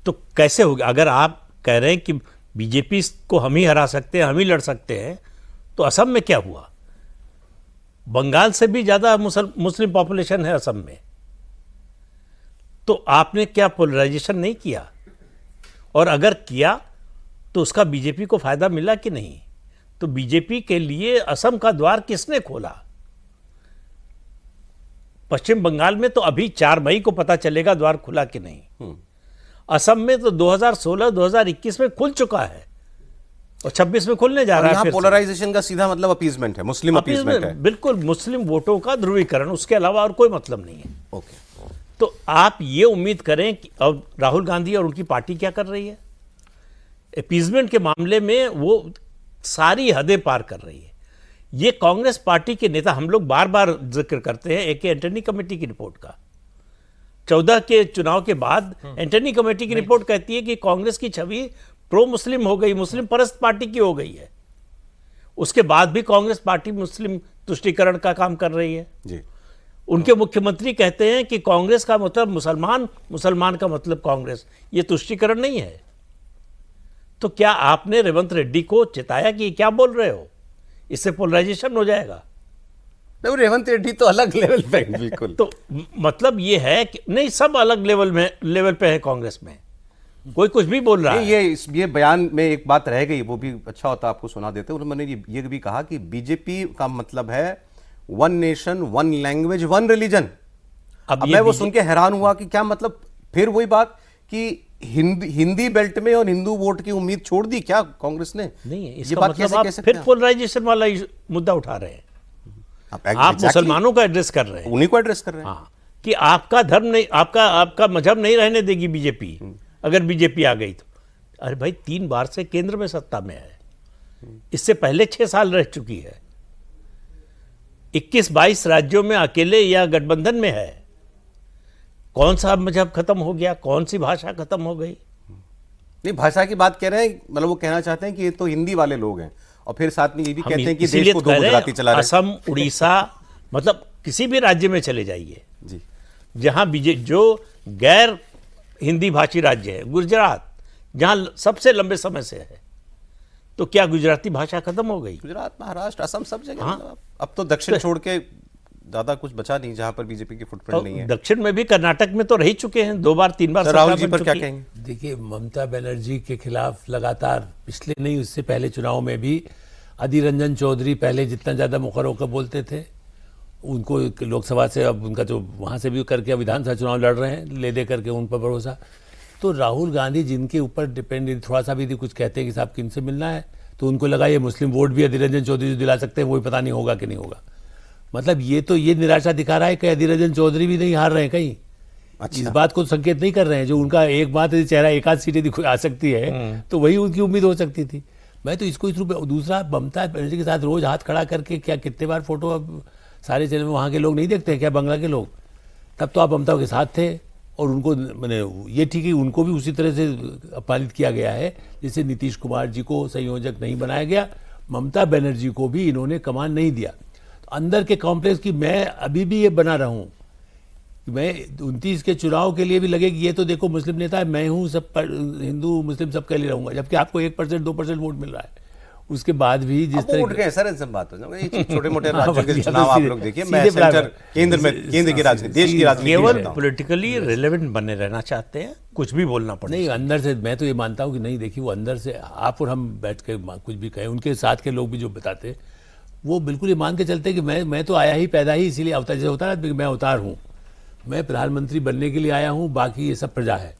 तो कैसे होगा? अगर आप कह रहे हैं कि बीजेपी को हम ही हरा सकते हैं, हम ही लड़ सकते हैं, तो असम में क्या हुआ? बंगाल से भी ज़्यादा मुस्लिम पॉपुलेशन है असम में। तो आपने क्या पोलराइजेशन नहीं किया? और अगर किया तो उसका बीजेपी को फायदा मिला कि नहीं? तो बीजेपी के लिए असम का द्वार किसने खोला? पश्चिम बंगाल में तो अभी 4 मई को पता चलेगा द्वार खुला कि नहीं। असम में तो 2016-2021 में खुल चुका है और 26 में खुलने जा रहा है। यहाँ पोलराइजेशन का सीधा मतलब अपीजमेंट है, मुस्लिम अपीजमेंट है। बिल्कुल, मुस्लिम वोटों का ध्रुवीकरण, उसके अलावा और कोई मतलब नहीं है। ओके। तो आप ये उम्मीद करें कि अब राहुल गांधी और उनकी पार्टी क्या कर रही है? अपीजमेंट के मामले में वो सारी हदें पार कर रही है। ये कांग्रेस पार्टी के नेता, हम लोग बार बार जिक्र करते हैं एके एंटनी कमेटी की रिपोर्ट का। 14 के चुनाव के बाद एंटनी कमेटी की रिपोर्ट कहती है कि कांग्रेस की छवि प्रो मुस्लिम हो गई, मुस्लिम परस्त पार्टी की हो गई है। उसके बाद भी कांग्रेस पार्टी मुस्लिम तुष्टीकरण का काम कर रही है जी। उनके मुख्यमंत्री कहते हैं कि कांग्रेस का मतलब मुसलमान, मुसलमान का मतलब कांग्रेस। ये तुष्टीकरण नहीं है। तो क्या आपने रेवंत रेड्डी को चिताया कि क्या बोल रहे हो, इससे पोलराइजेशन हो जाएगा? नहीं, रेवंत रेड्डी तो अलग लेवल पे है, बिल्कुल। तो मतलब ये है कि नहीं, सब अलग लेवल पे है कांग्रेस में, कोई कुछ भी बोल रहा है। ये बयान में एक बात रह गई, वो भी अच्छा होता आपको सुना देते। उन्होंने ये भी कहा कि बीजेपी का मतलब है one nation, one language, one religion. अब मैं वो सुन के हैरान हुआ कि क्या मतलब, फिर वही बात कि हिंदी बेल्ट में और हिंदू वोट की उम्मीद छोड़ दी क्या कांग्रेस ने? नहीं है, ये इसका बात मतलब कैसे आप कह सकते फिर हैं? पोलराइजेशन वाला मुद्दा उठा रहे हैं। आप मुसलमानों का एड्रेस कर रहे हैं, उन्हीं को एड्रेस कर रहे हैं। हाँ, कि आपका धर्म नहीं, आपका मजहब नहीं रहने देगी बीजेपी, अगर बीजेपी आ गई तो। अरे भाई, 3 बार से केंद्र में सत्ता में है, इससे पहले 6 साल रह चुकी है, 21-22 राज्यों में अकेले या गठबंधन में है। कौन सा मजहब खत्म हो गया, कौन सी भाषा खत्म हो गई? नहीं, भाषा की बात कह रहे हैं, मतलब वो कहना चाहते हैं कि ये तो हिंदी वाले लोग हैं, और फिर साथ में ये भी कहते हैं कि देश को 2 गुजराती चला रहे हैं। असम, उड़ीसा, मतलब किसी भी राज्य में चले जाइए जी, जहां जो गैर हिंदी भाषी राज्य है, गुजरात जहां सबसे लंबे समय से है, तो क्या गुजराती भाषा खत्म हो गई? गुजरात, महाराष्ट्र, असम, सब जगह। हाँ। मतलब अब तो दक्षिण छोड़ के ज्यादा कुछ बचा नहीं जहां पर बीजेपी की फुटप्रिंट नहीं है। दक्षिण में भी, कर्नाटक में तो रह चुके हैं 2 बार 3 बार। राहुल जी पर क्या कहेंगे? देखिए, ममता बनर्जी के खिलाफ लगातार पिछले नहीं, उससे पहले चुनाव में भी अधीर रंजन चौधरी पहले जितना ज़्यादा मुखर होकर बोलते थे, उनको लोकसभा से अब उनका जो वहाँ से भी करके विधानसभा चुनाव लड़ रहे हैं, ले दे करके उन पर भरोसा। तो राहुल गांधी जिनके ऊपर डिपेंडेंट थोड़ा सा भी यदि कुछ कहते हैं कि साहब किनसे मिलना है, तो उनको लगा ये मुस्लिम वोट भी अधीर रंजन चौधरी जो दिला सकते हैं, वो भी पता नहीं होगा कि नहीं होगा। मतलब ये तो ये निराशा दिखा रहा है कि अधीर रंजन चौधरी भी नहीं हार रहे हैं कहीं। अच्छा। इस बात को संकेत नहीं कर रहे हैं, जो उनका एक बात यदि चेहरा एक आध सीट यदि आ सकती है तो वही उनकी उम्मीद हो सकती थी। मैं तो इसको इस रूप में, दूसरा ममता बनर्जी के साथ रोज हाथ खड़ा करके क्या कितने बार फोटो अब सारे चैनल में वहाँ के लोग नहीं देखते हैं क्या, बंगला के लोग? तब तो आप ममता के साथ थे, और उनको मैंने ये ठीक है, उनको भी उसी तरह से अपमानित किया गया है जैसे नीतीश कुमार जी को संयोजक नहीं बनाया गया, ममता बनर्जी को भी इन्होंने कमान नहीं दिया। तो अंदर के कॉम्प्लेक्स की मैं अभी भी ये बना रहा हूँ, मैं 29 के चुनाव के लिए भी लगे कि ये तो देखो मुस्लिम नेता है, मैं हूँ सब पर, हिंदू मुस्लिम सबके लिए रहूँगा, जबकि आपको 1% 2% वोट मिल रहा है। उसके बाद भी जिस अब वो उठ तरह गए सर, इनसे बात हो जाएगी। ये छोटे मोटे राज्यों के बढ़िया, चुनाव आप सीधे- लोग देखिए, सीधे मैं सेंटर बराबर। केंद्र की राजनीति, देश की राजनीति केवल करता हूं। पॉलिटिकली रिलेवेंट बने रहना चाहते हैं, कुछ भी बोलना पड़े। नहीं, अंदर से मैं तो ये मानता हूँ कि नहीं, देखिए वो अंदर से आप और हम बैठ के कुछ भी कहें, उनके साथ के लोग भी जो बताते वो बिल्कुल ये मान के चलते कि मैं तो आया ही पैदा ही इसीलिए अवतार, जैसे होता है ना, मैं अवतार हूँ, मैं प्रधानमंत्री बनने के लिए आया हूँ, बाकी ये सब प्रजा है।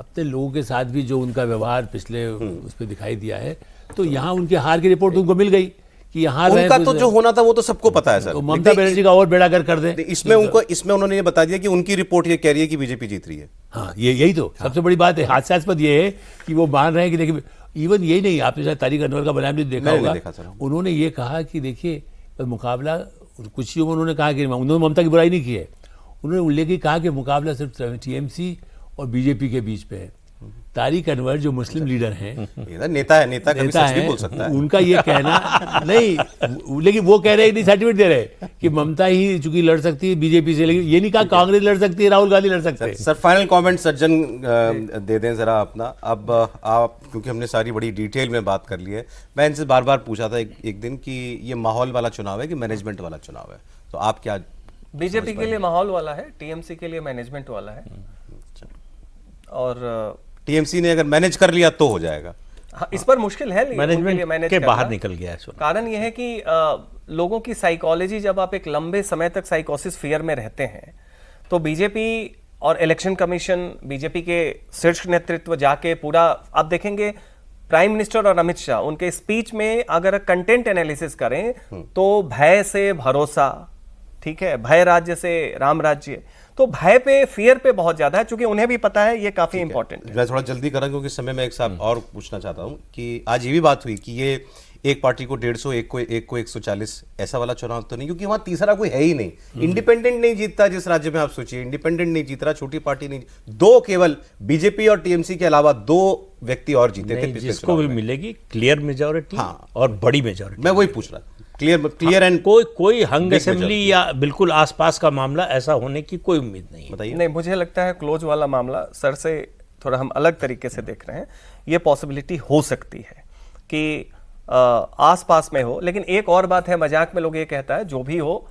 अपने लोगों के साथ भी जो उनका व्यवहार पिछले उस पर दिखाई दिया है, तो यहाँ उनके हार की रिपोर्ट उनको मिल गई कि यहाँ उनका तो जो होना था वो तो सबको पता है सर। तो ममता बनर्जी का और बेड़ा कर दे। इसमें उन्होंने ये बता दिया कि उनकी रिपोर्ट ये कह रही है कि बीजेपी जीत रही है। हाँ, यही तो सबसे बड़ी बात है। हास्यास्पद ये है कि वो मान रहे हैं कि देखिए, इवन यही नहीं, आपने शायद तारिक अनवर का बयान भी देखा मैंने होगा, देखा सर। उन्होंने ये कहा कि देखिए मुकाबला, कुछ ही उन्होंने कहा कि उन्होंने ममता की बुराई नहीं की है, उन्होंने उल्लेख ही कहा कि मुकाबला सिर्फ टीएमसी और बीजेपी के बीच पे है। तारिक अनवर जो मुस्लिम लीडर हैं, ये नेता है, नेता कभी सच भी बोल सकता है। उनका ये कहना नहीं, लेकिन वो कह रहे हैं, नहीं सर्टिफिकेट दे रहे कि ममता ही चूंकि लड़ सकती है बीजेपी से, लेकिन ये नहीं कहा कांग्रेस लड़ सकती है, राहुल गांधी लड़ सकते हैं। सर फाइनल कमेंट सज्जन दे दें जरा अपना। अब आप, क्योंकि हमने सारी बड़ी डिटेल में बात कर ली है, मैं इनसे बार बार पूछा था एक दिन कि ये माहौल वाला चुनाव है कि मैनेजमेंट वाला चुनाव है, तो आप क्या? बीजेपी के लिए माहौल वाला है, टीएमसी के लिए मैनेजमेंट वाला है। और टीएमसी ने अगर मैनेज कर लिया तो हो जाएगा। हाँ, इस पर मुश्किल है, मैनेजमेंट मैनेज के करना। बाहर निकल गया है चुनाव। कारण यह है कि लोगों की साइकोलॉजी, जब आप एक लंबे समय तक साइकोसिस फियर में रहते हैं, तो बीजेपी और इलेक्शन कमीशन, बीजेपी के शीर्ष नेतृत्व जाके पूरा, आप देखेंगे प्राइम मिनिस्टर और अमित शाह उनके स्पीच में अगर कंटेंट एनालिसिस करें तो भय से भरोसा, ठीक है, भय राज्य से राम राज्य, तो भय पे, फियर पे बहुत ज्यादा है, क्योंकि उन्हें भी पता है ये काफी इंपॉर्टेंट है। मैं थोड़ा जल्दी कर रहा हूं क्योंकि समय में एक साहब और पूछना चाहता हूं कि आज ये भी बात हुई कि ये एक पार्टी को 150, एक को 140, ऐसा वाला चुनाव तो नहीं, क्योंकि वहां तीसरा कोई है ही नहीं। इंडिपेंडेंट नहीं जीतता जिस राज्य में, आप सोचिए, इंडिपेंडेंट नहीं जीत रहा, छोटी पार्टी नहीं, दो केवल बीजेपी और टीएमसी के अलावा दो व्यक्ति और जीते थे पिछले जिसको चुनाव भी में। मिलेगी क्लियर मेजोरिटी हाँ। और बड़ी मेजोरिटी। मैं वही पूछ रहा था, क्लियर एंड कोई हंग असेंबली या बिल्कुल आसपास का मामला ऐसा होने की कोई उम्मीद नहीं है। बताइए। नहीं, मुझे लगता है क्लोज वाला मामला सर से थोड़ा हम अलग तरीके से देख रहे हैं। ये पॉसिबिलिटी हो सकती है कि आस पास में हो, लेकिन एक और बात है, मजाक में लोग ये कहता है जो भी हो,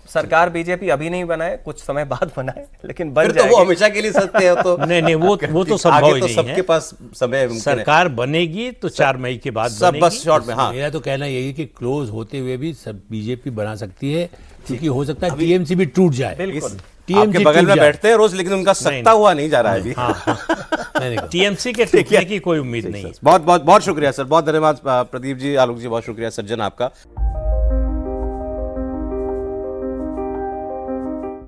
सरकार बीजेपी अभी नहीं बनाए, कुछ समय बाद बनाए, लेकिन बन फिर तो वो जाएगी। हमेशा के लिए सत्य है। तो नहीं, वो तो संभव आगे ही तो नहीं सबके है। पास समय मुमकिन है। सरकार बनेगी तो 4 मई के बाद सब बनेगी। बस शॉर्ट में। हाँ, मेरा तो कहना यही है कि क्लोज होते हुए भी सब बीजेपी बना सकती है, क्योंकि हो सकता है टीएमसी भी टूट जाए। बिल्कुल। आपके बगल में बैठते हैं रोज, लेकिन उनका सत्ता हुआ नहीं जा रहा है अभी। टीएमसी के टूटने की कोई उम्मीद नहीं है। बहुत शुक्रिया सर, बहुत धन्यवाद प्रदीप जी, आलोक जी, बहुत शुक्रिया सज्जन आपका।